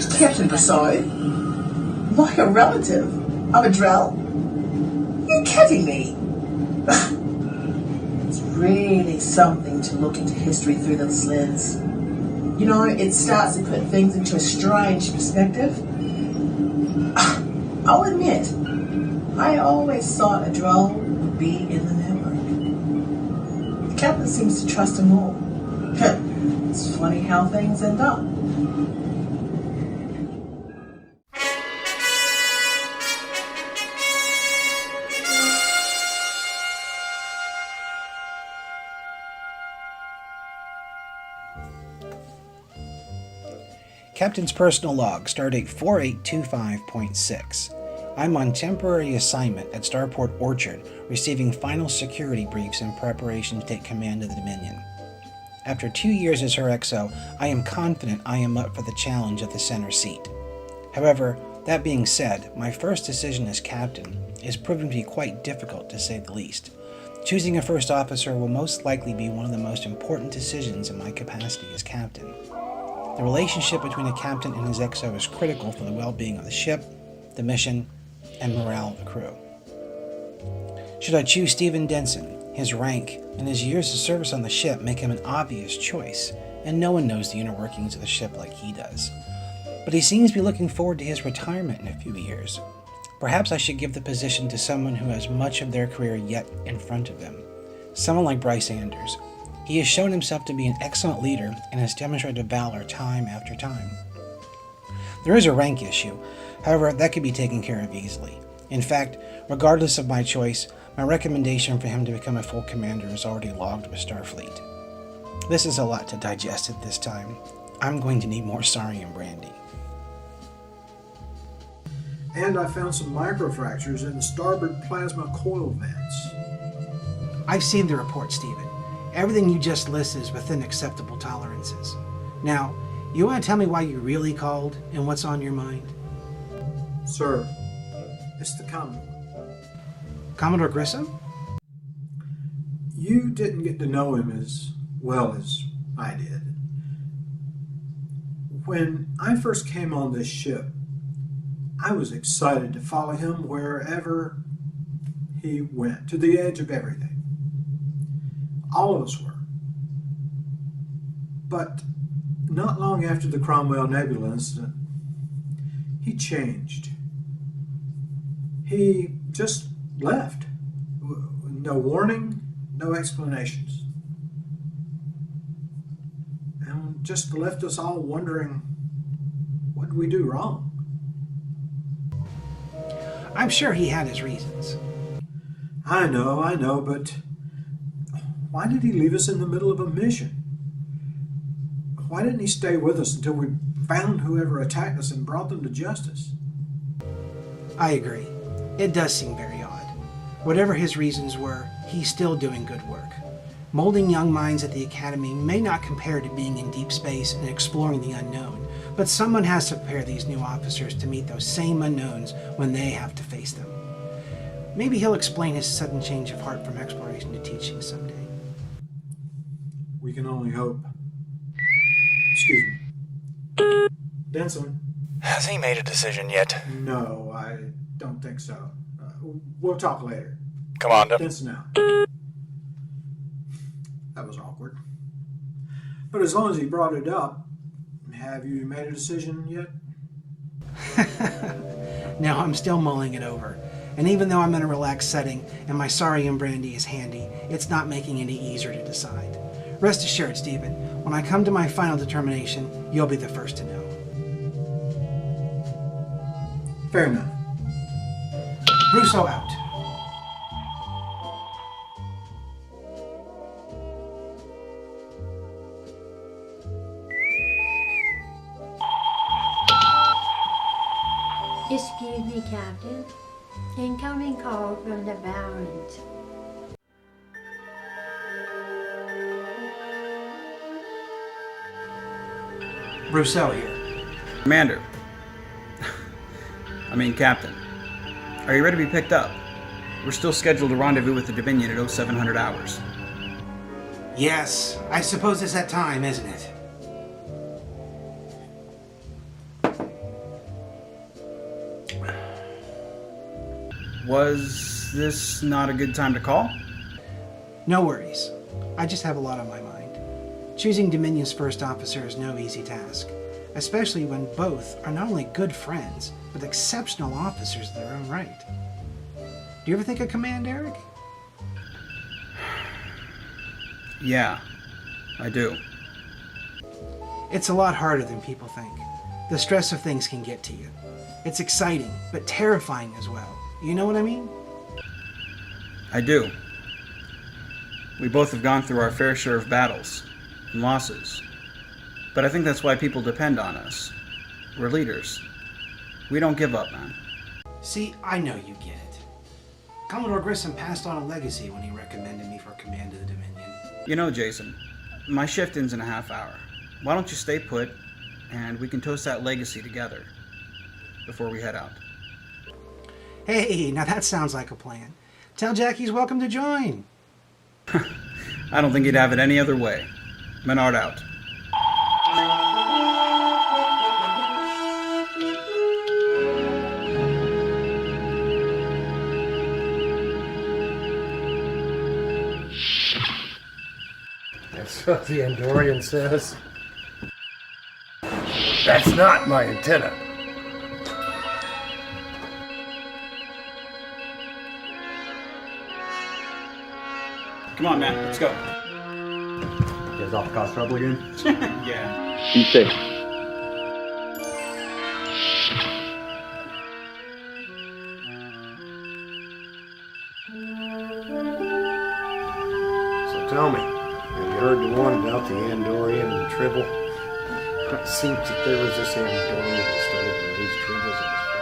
Captain Brousseau? Like a relative of a Drell? You're kidding me. It's really something to look into history through those lens. You know, it starts to put things into a strange perspective. I'll admit, I always thought a Drell would be in the network. The captain seems to trust him all. It's funny how things end up. Captain's Personal Log, Stardate 4825.6. I'm on temporary assignment at Starport Orchard, receiving final security briefs in preparation to take command of the Dominion. After 2 years as her XO, I am confident I am up for the challenge of the center seat. However, that being said, my first decision as captain is proving to be quite difficult to say the least. Choosing a first officer will most likely be one of the most important decisions in my capacity as captain. The relationship between a captain and his XO is critical for the well-being of the ship, the mission, and morale of the crew. Should I choose Stephen Denson, his rank and his years of service on the ship make him an obvious choice, and no one knows the inner workings of the ship like he does. But he seems to be looking forward to his retirement in a few years. Perhaps I should give the position to someone who has much of their career yet in front of them. Someone like Bryce Anders. He has shown himself to be an excellent leader and has demonstrated valor time after time. There is a rank issue, however, that could be taken care of easily. In fact, regardless of my choice, my recommendation for him to become a full commander is already logged with Starfleet. This is a lot to digest at this time. I'm going to need more Sarium brandy. And I found some microfractures in the starboard plasma coil vents. I've seen the report, Stephen. Everything you just listed is within acceptable tolerances. Now, you want to tell me why you really called and what's on your mind? Sir, it's the Commodore. Commodore Grissom? You didn't get to know him as well as I did. When I first came on this ship, I was excited to follow him wherever he went, to the edge of everything. All of us were. But not long after the Cromwell Nebula incident, he changed. He just left. No warning, no explanations. And just left us all wondering, what did we do wrong? I'm sure he had his reasons. I know, but why did he leave us in the middle of a mission? Why didn't he stay with us until we found whoever attacked us and brought them to justice? I agree. It does seem very odd. Whatever his reasons were, he's still doing good work. Molding young minds at the Academy may not compare to being in deep space and exploring the unknown, but someone has to prepare these new officers to meet those same unknowns when they have to face them. Maybe he'll explain his sudden change of heart from exploration to teaching someday. We can only hope. Excuse me. Denson? Has he made a decision yet? No, I don't think so. We'll talk later. Commander. Denson out. That was awkward. But as long as he brought it up, have you made a decision yet? No, I'm still mulling it over. And even though I'm in a relaxed setting and my Sarium brandy is handy, it's not making it any easier to decide. Rest assured, Stephen, when I come to my final determination, you'll be the first to know. Fair enough. Brousseau out. Excuse me, Captain. Incoming call from the Valiant. Brousseau here. Commander. Captain. Are you ready to be picked up? We're still scheduled to rendezvous with the Dominion at 0700 hours. Yes, I suppose it's that time, isn't it? Was this not a good time to call? No worries. I just have a lot on my mind. Choosing Dominion's first officer is no easy task, especially when both are not only good friends, but exceptional officers in their own right. Do you ever think of command, Eric? Yeah, I do. It's a lot harder than people think. The stress of things can get to you. It's exciting, but terrifying as well. You know what I mean? I do. We both have gone through our fair share of battles and losses. But I think that's why people depend on us. We're leaders. We don't give up, man. See, I know you get it. Commodore Grissom passed on a legacy when he recommended me for command of the Dominion. You know, Jason, my shift ends in a half hour. Why don't you stay put, and we can toast that legacy together before we head out. Hey, now that sounds like a plan. Tell Jack he's welcome to join. I don't think he'd have it any other way. Minard out. That's what the Andorian says. That's not my antenna. Come on, man, let's go. You guys off to cause trouble again? Yeah. Be safe. So tell me, have you heard the one about the Andorian and Tribble? It seems that there was this Andorian that started to raise tribbles in his